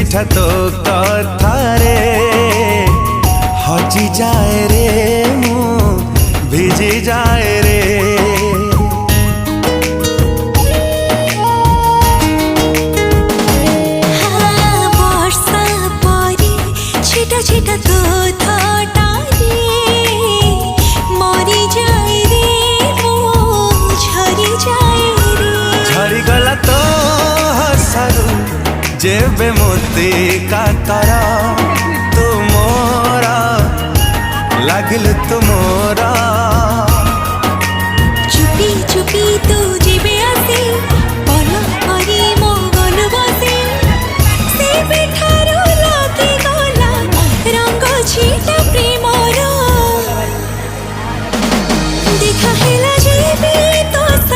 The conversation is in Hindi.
मिठा तो कथारे हजी जाए रे मु भिजी जाए रे। वर्षा परी छिटा छिटा तो थटारे मरी जाए रे मु झरी जाए रे। झरी गला तो हसरू जेबे मोती कातर तुमोरा लागिल तुमोरा